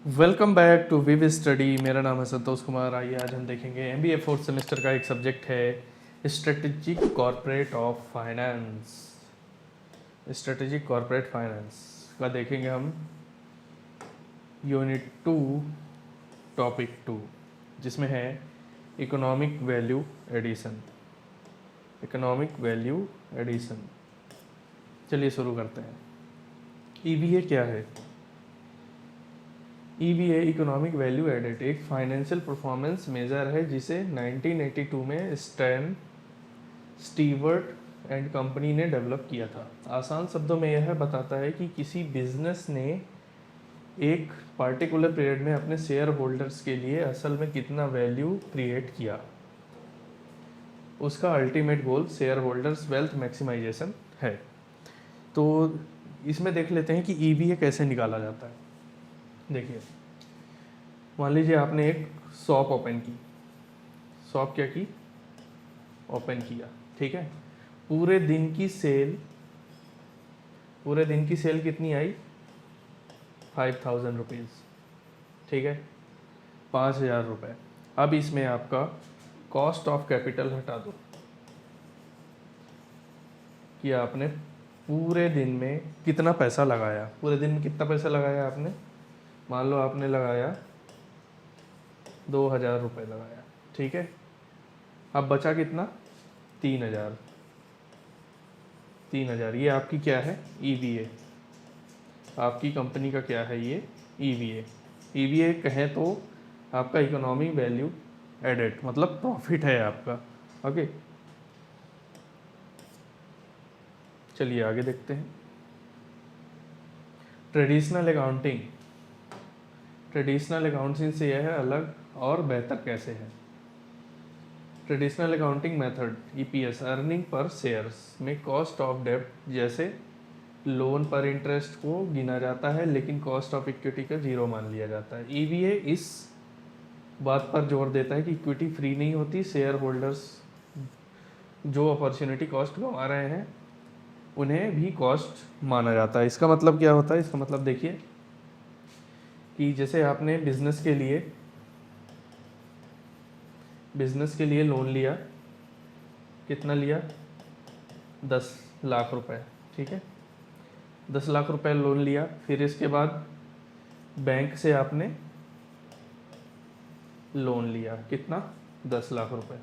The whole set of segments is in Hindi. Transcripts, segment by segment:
Welcome back to Viv study. मेरा नाम है संतोष कुमार। आइए आज हम देखेंगे एमबीए फोर्थ सेमेस्टर का एक सब्जेक्ट है strategic corporate of finance. Strategic corporate finance का देखेंगे हम यूनिट 2 टॉपिक 2, जिसमें है economic value addition. Economic value addition. चलिए शुरू करते हैं। ईवीए क्या है? EVA इकोनॉमिक वैल्यू एडेड एक फाइनेंशियल परफॉर्मेंस मेजर है जिसे 1982 में स्टीवर्ट एंड कंपनी ने डेवलप किया था। आसान शब्दों में यह बताता है कि किसी बिजनेस ने एक पार्टिकुलर पीरियड में अपने शेयर होल्डर्स के लिए असल में कितना वैल्यू क्रिएट किया। उसका ultimate goal shareholders wealth maximisation है। तो इसमें देख लेते हैं कि EVA कैसे निकाला जाता है। देखिए, मान लीजिए आपने एक शॉप ओपन की। शॉप क्या की? ओपन किया, ठीक है। पूरे दिन की सेल कितनी आई? 5000 रुपीज़, ठीक है, 5000 रुपये। अब इसमें आपका कॉस्ट ऑफ कैपिटल हटा दो कि आपने पूरे दिन में कितना पैसा लगाया। पूरे दिन में कितना पैसा लगाया आपने? मान लो आपने लगाया 2000 रुपये लगाया, ठीक है। अब बचा कितना? 3000। 3000 ये आपकी क्या है? EVA। आपकी कंपनी का क्या है ये? EVA। EVA कहें तो आपका इकोनॉमिक वैल्यू एडेड, मतलब प्रॉफिट है आपका। ओके, चलिए आगे देखते हैं। ट्रेडिशनल अकाउंटिंग से यह अलग और बेहतर कैसे है? Traditional accounting method EPS earning per shares में कॉस्ट ऑफ डेब्ट जैसे लोन पर इंटरेस्ट को गिना जाता है, लेकिन कॉस्ट ऑफ इक्विटी का जीरो मान लिया जाता है। EVA इस बात पर जोर देता है कि इक्विटी फ्री नहीं होती। शेयर होल्डर्स जो अपॉर्चुनिटी कॉस्ट गंवा रहे हैं उन्हें भी कॉस्ट माना जाता है। इसका मतलब क्या होता है? इसका मतलब देखिए कि जैसे आपने बिजनेस के लिए लोन लिया। कितना लिया? 10 लाख रुपए, ठीक है। 10 लाख रुपए लोन लिया। फिर इसके बाद बैंक से आपने लोन लिया। कितना? 10 लाख रुपए।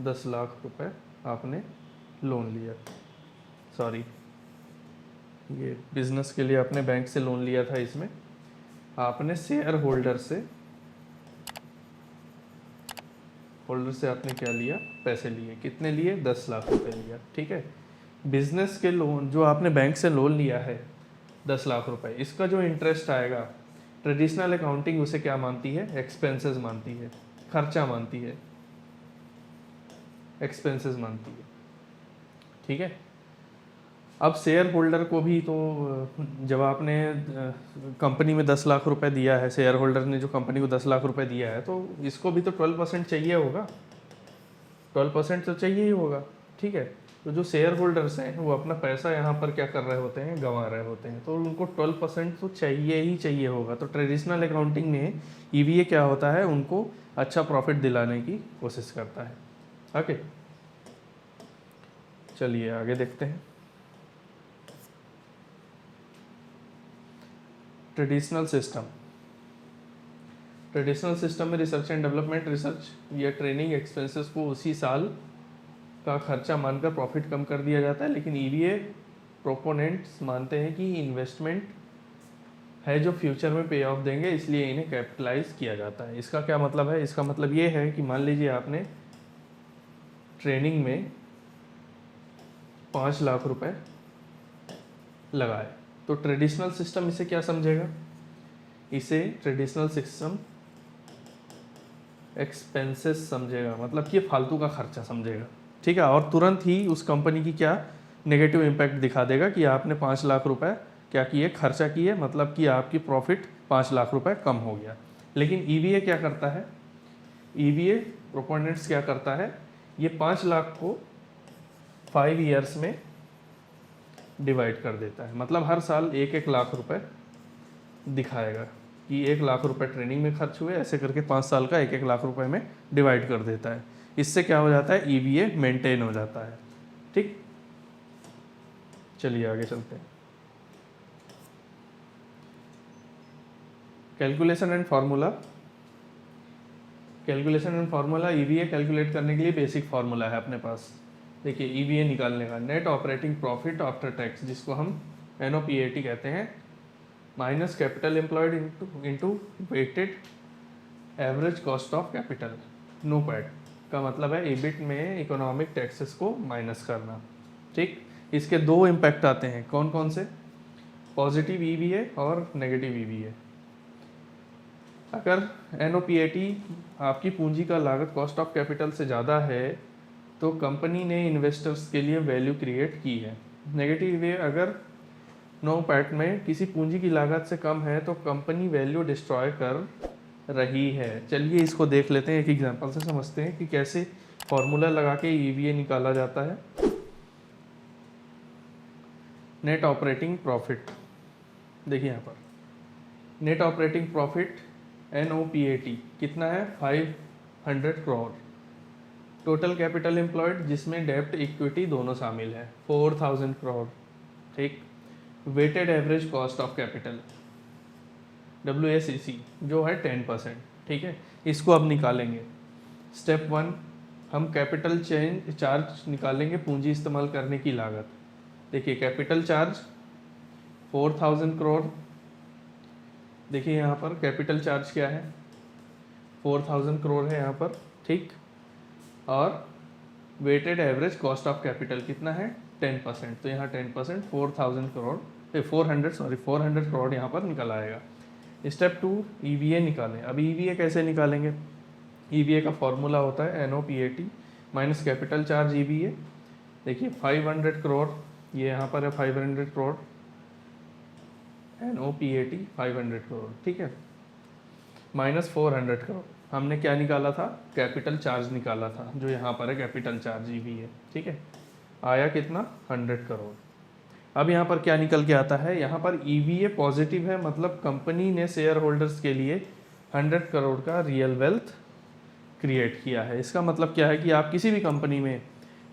10 लाख रुपए आपने लोन लिया। सॉरी, ये बिजनेस के लिए आपने बैंक से लोन लिया था। इसमें आपने शेयर होल्डर से आपने क्या लिया? पैसे लिए। कितने लिए? 10 लाख रुपए लिया, ठीक है। बिजनेस के लोन जो आपने बैंक से लोन लिया है 10 लाख रुपए, इसका जो इंटरेस्ट आएगा, ट्रेडिशनल अकाउंटिंग उसे क्या मानती है? एक्सपेंसेस मानती है, खर्चा मानती है, एक्सपेंसेस मानती है, ठीक है। अब शेयर होल्डर को भी तो जब आपने कंपनी में 10 लाख रुपए दिया है, शेयर होल्डर ने जो कंपनी को 10 लाख रुपए दिया है, तो इसको भी तो 12% चाहिए होगा। 12% तो चाहिए ही होगा, ठीक है। तो जो शेयर होल्डर्स हैं वो अपना पैसा यहाँ पर क्या कर रहे होते हैं? गंवा रहे होते हैं, तो उनको 12% तो चाहिए ही चाहिए होगा। तो ट्रेडिशनल अकाउंटिंग में EVA क्या होता है? उनको अच्छा प्रॉफिट दिलाने की कोशिश करता है। ओके, चलिए आगे देखते हैं। ट्रेडिशनल सिस्टम में रिसर्च एंड डेवलपमेंट, रिसर्च या ट्रेनिंग एक्सपेंसेस को उसी साल का खर्चा मानकर प्रॉफिट कम कर दिया जाता है। लेकिन EVA प्रोपोनेंट्स मानते हैं कि इन्वेस्टमेंट है जो फ्यूचर में पे ऑफ देंगे, इसलिए इन्हें कैपिटलाइज किया जाता है। इसका क्या मतलब है? इसका मतलब ये है कि मान लीजिए आपने ट्रेनिंग में 5 लाख रुपए लगाए, तो ट्रेडिशनल सिस्टम इसे क्या समझेगा? इसे ट्रेडिशनल सिस्टम एक्सपेंसेस समझेगा, मतलब कि फालतू का खर्चा समझेगा, ठीक है। और तुरंत ही उस कंपनी की क्या नेगेटिव इम्पैक्ट दिखा देगा कि आपने 5 लाख रुपए क्या किए? खर्चा किए, मतलब कि आपकी प्रॉफिट 5 लाख रुपए कम हो गया। लेकिन EVA क्या करता है? EVA प्रोपोनेंट्स क्या करता है? ये 5 लाख को 5 ईयर्स में डिवाइड कर देता है, मतलब हर साल 1-1 लाख रुपए दिखाएगा कि 1 लाख रुपए ट्रेनिंग में खर्च हुए, ऐसे करके 5 साल का 1-1 लाख रुपए में डिवाइड कर देता है। इससे क्या हो जाता है, ईवीए मेंटेन हो जाता है। ठीक, चलिए आगे चलते हैं। Calculation and formula. Calculation and formula, EVA calculate करने के लिए बेसिक फार्मूला है अपने पास। देखिए ईवीए निकालने का, net operating profit after tax, जिसको हम एनओपीएटी कहते हैं, minus capital employed into weighted average cost of capital, NOPAT का मतलब है ईबिट में इकोनॉमिक टैक्सेस को माइनस करना। ठीक, इसके दो इम्पैक्ट आते हैं, कौन कौन से, पॉजिटिव ईवीए और नेगेटिव ईवीए। अगर एनओपीएटी आपकी पूंजी का लागत कॉस्ट ऑफ कैपिटल से ज़्यादा है तो कंपनी ने इन्वेस्टर्स के लिए वैल्यू क्रिएट की है। नेगेटिव वे, अगर नोपैट में किसी पूंजी की लागत से कम है तो कंपनी वैल्यू डिस्ट्रॉय कर रही है। चलिए इसको देख लेते हैं, एक एग्जांपल से समझते हैं कि कैसे फॉर्मूला लगा के ईवीए निकाला जाता है। नेट ऑपरेटिंग प्रॉफिट, देखिए यहाँ पर नेट ऑपरेटिंग प्रॉफिट NOPAT कितना है, 500 करोड़। टोटल कैपिटल एम्प्लॉयड जिसमें डेब्ट इक्विटी दोनों शामिल है, 4000 करोड़। ठीक, weighted average cost of capital WACC जो है 10%। ठीक है, इसको अब निकालेंगे। स्टेप 1, हम कैपिटल चार्ज निकालेंगे, पूंजी इस्तेमाल करने की लागत। देखिए कैपिटल चार्ज 4000 करोड़, देखिए यहाँ पर कैपिटल चार्ज क्या है, 4000 करोड़ है यहाँ पर। ठीक, और weighted average cost of capital कितना है, 10%, तो यहाँ 10% 400 करोड़ यहाँ पर निकल आएगा। स्टेप 2, ईवीए निकालें। अब ईवीए कैसे निकालेंगे, ईवीए का फॉर्मूला होता है NOPAT minus capital charge EVA. देखिए 500 करोड़, ये यहाँ पर है 500 करोड़, NOPAT 500 करोड़। ठीक है, माइनस 400 करोड़, हमने क्या निकाला था, कैपिटल चार्ज निकाला था, जो यहाँ पर है कैपिटल चार्ज ईवीए। ठीक है, आया कितना, 100 करोड़। अब यहाँ पर क्या निकल के आता है, यहाँ पर ईवीए पॉजिटिव है, मतलब कंपनी ने शेयर होल्डर्स के लिए 100 करोड़ का रियल वेल्थ क्रिएट किया है। इसका मतलब क्या है कि आप किसी भी कंपनी में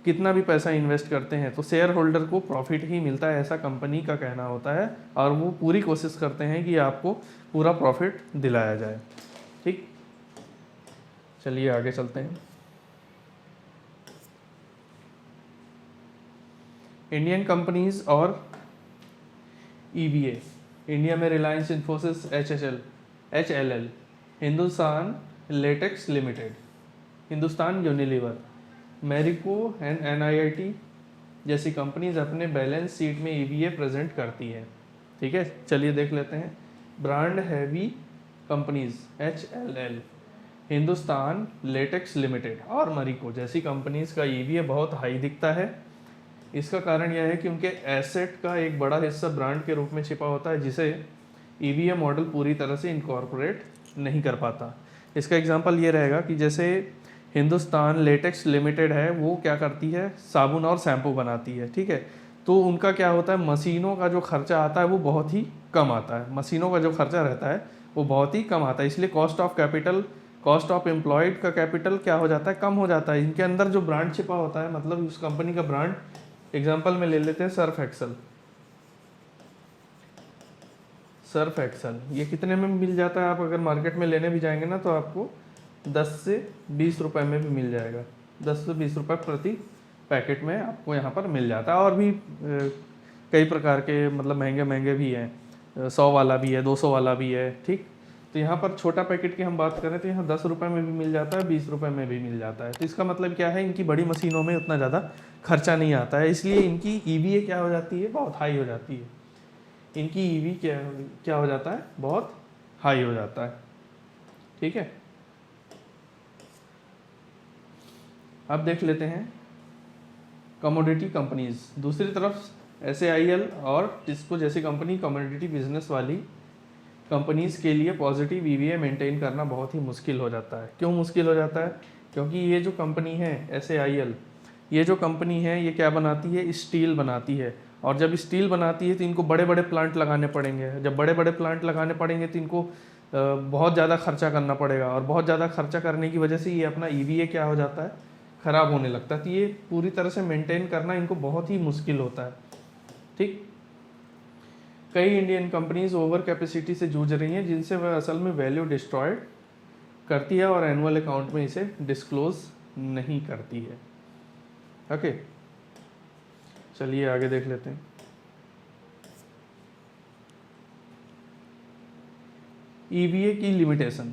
कितना भी पैसा इन्वेस्ट करते हैं तो शेयर होल्डर को प्रॉफिट ही मिलता है, ऐसा कंपनी का कहना होता है, और वो पूरी कोशिश करते हैं कि आपको पूरा प्रॉफिट दिलाया जाए। ठीक, चलिए आगे चलते हैं। इंडियन कंपनीज और ईवीए, इंडिया में Reliance Infosys HLL, Hindustan latex limited, Hindustan Unilever, Marico and NIIT जैसी कंपनीज अपने बैलेंस शीट में ईवीए प्रेजेंट करती है। ठीक है, चलिए देख लेते हैं। Brand heavy companies HLL, Hindustan latex limited और मैरिको जैसी कंपनीज का ईवीए बहुत हाई दिखता है। इसका कारण यह है कि उनके एसेट का एक बड़ा हिस्सा ब्रांड के रूप में छिपा होता है, जिसे ईवीए मॉडल पूरी तरह से इनकॉर्पोरेट नहीं कर पाता। इसका एग्जांपल ये रहेगा कि जैसे हिंदुस्तान लेटेक्स लिमिटेड है, वो क्या करती है, साबुन और शैम्पू बनाती है। ठीक है, तो उनका क्या होता है, मशीनों का जो खर्चा आता है वो बहुत ही कम आता है, मशीनों का जो खर्चा रहता है वो बहुत ही कम आता है, इसलिए cost of capital, cost of employed का कैपिटल क्या हो जाता है, कम हो जाता है। इनके अंदर जो ब्रांड छिपा होता है, मतलब उस कंपनी का ब्रांड, एग्जाम्पल में ले लेते हैं सर्फ एक्सल। सर्फ एक्सल ये कितने में मिल जाता है, आप अगर मार्केट में लेने भी जाएंगे ना तो आपको 10 से 20 रुपए में भी मिल जाएगा, 10 से 20 रुपए प्रति पैकेट में आपको यहाँ पर मिल जाता है। और भी कई प्रकार के मतलब महंगे महंगे भी हैं, 100 वाला भी है, 200 वाला भी है। ठीक, तो यहाँ पर छोटा पैकेट की हम बात करें तो यहाँ 10 रुपये में भी मिल जाता है, 20 रुपये में भी मिल जाता है। तो इसका मतलब क्या है, इनकी बड़ी मशीनों में उतना ज़्यादा खर्चा नहीं आता है, इसलिए इनकी ईवीए क्या हो जाती है, बहुत हाई हो जाती है। इनकी ईवी क्या हो जाता है, बहुत हाई हो जाता है। ठीक है, अब देख लेते हैं कमोडिटी कंपनीज। दूसरी तरफ SAIL और टिस्को जैसी कंपनी कमोडिटी बिजनेस वाली कंपनीज के लिए पॉजिटिव ईवीए मेंटेन करना बहुत ही मुश्किल हो जाता है। क्यों मुश्किल हो जाता है, क्योंकि ये जो कंपनी है SAIL, ये जो कंपनी है ये क्या बनाती है, स्टील बनाती है, और जब स्टील बनाती है तो इनको बड़े बड़े प्लांट लगाने पड़ेंगे, जब बड़े बड़े प्लांट लगाने पड़ेंगे तो इनको बहुत ज़्यादा खर्चा करना पड़ेगा, और बहुत ज़्यादा खर्चा करने की वजह से ये अपना EVA क्या हो जाता है, ख़राब होने लगता है। तो ये पूरी तरह से मेंटेन करना इनको बहुत ही मुश्किल होता है। ठीक, कई इंडियन कंपनीज ओवर कैपेसिटी से जूझ रही हैं, जिनसे वह असल में वैल्यू डिस्ट्रॉयड करती है और एनुअल अकाउंट में इसे डिस्क्लोज नहीं करती है। ओके, चलिए आगे देख लेते हैं। EVA की लिमिटेशन,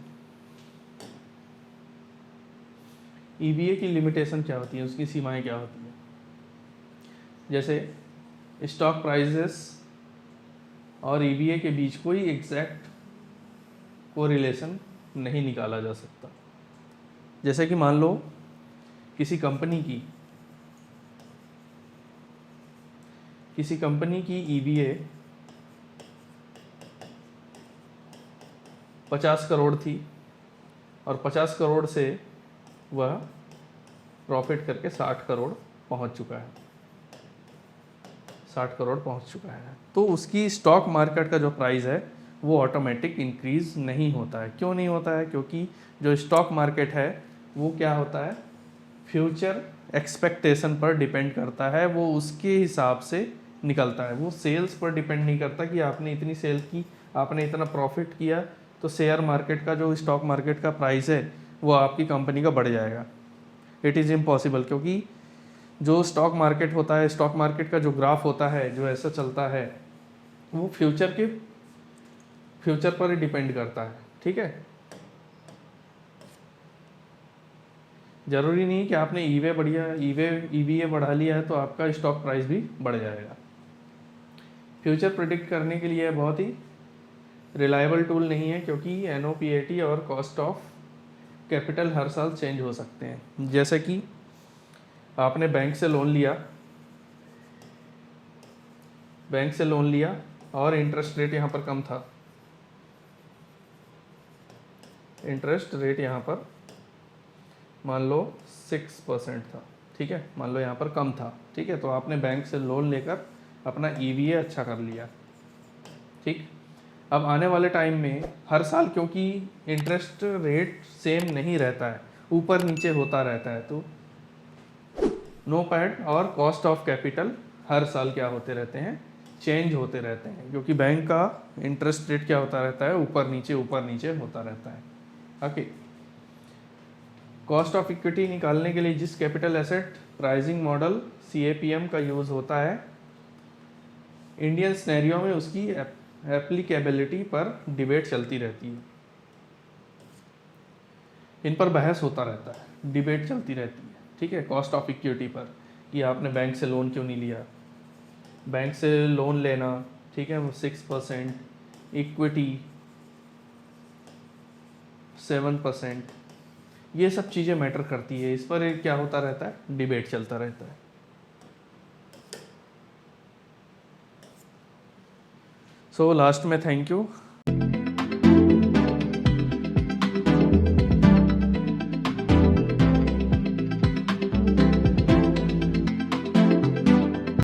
EVA की लिमिटेशन क्या होती है, उसकी सीमाएं क्या होती हैं? जैसे स्टॉक प्राइसेस और EVA के बीच कोई एग्जैक्ट कोरिलेशन नहीं निकाला जा सकता। जैसे कि मान लो किसी कंपनी की EVA 50 करोड़ थी और 50 करोड़ से वह प्रॉफिट करके 60 करोड़ पहुंच चुका है, 60 करोड़ पहुंच चुका है, तो उसकी स्टॉक मार्केट का जो प्राइस है वो ऑटोमेटिक इंक्रीज नहीं होता है। क्यों नहीं होता है? क्योंकि जो स्टॉक मार्केट है वो क्या होता है, फ्यूचर एक्सपेक्टेशन पर डिपेंड करता है, वो उसके हिसाब से निकलता है, वो सेल्स पर डिपेंड नहीं करता कि आपने इतनी सेल की, आपने इतना प्रॉफिट किया तो शेयर मार्केट का जो स्टॉक मार्केट का प्राइस है वो आपकी कंपनी का बढ़ जाएगा। इट इज़ इम्पॉसिबल, क्योंकि जो स्टॉक मार्केट होता है, स्टॉक मार्केट का जो ग्राफ होता है, जो ऐसा चलता है, वो फ्यूचर पर ही डिपेंड करता है। ठीक है, जरूरी नहीं कि आपने EVA बढ़ा लिया है तो आपका स्टॉक प्राइस भी बढ़ जाएगा। फ्यूचर प्रिडिक्ट करने के लिए बहुत ही रिलायबल टूल नहीं है, क्योंकि NOPAT और कॉस्ट ऑफ कैपिटल हर साल चेंज हो सकते हैं। जैसे कि आपने बैंक से लोन लिया और इंटरेस्ट रेट यहाँ पर कम था, इंटरेस्ट रेट यहाँ पर मान लो 6% था। ठीक है, मान लो यहाँ पर कम था। ठीक है, तो आपने बैंक से लोन लेकर अपना EVA अच्छा कर लिया। ठीक, अब आने वाले टाइम में हर साल, क्योंकि इंटरेस्ट रेट सेम नहीं रहता है, ऊपर नीचे होता रहता है, तो NOPAT और कॉस्ट ऑफ कैपिटल हर साल क्या होते रहते हैं, चेंज होते रहते हैं, क्योंकि बैंक का इंटरेस्ट रेट क्या होता रहता है, ऊपर नीचे होता रहता है। ओके, कॉस्ट ऑफ इक्विटी निकालने के लिए जिस capital asset pricing model CAPM का यूज़ होता है, इंडियन सिनेरियो में उसकी एप्लीकेबिलिटी पर डिबेट चलती रहती है। इन पर बहस होता रहता है, डिबेट चलती रहती है। ठीक है, कॉस्ट ऑफ इक्विटी पर कि आपने बैंक से लोन क्यों नहीं लिया, बैंक से लोन लेना, ठीक है, वो 6%, इक्विटी 7%, ये सब चीज़ें मैटर करती है। इस पर क्या होता रहता है, डिबेट चलता रहता है। सो लास्ट में थैंक यू।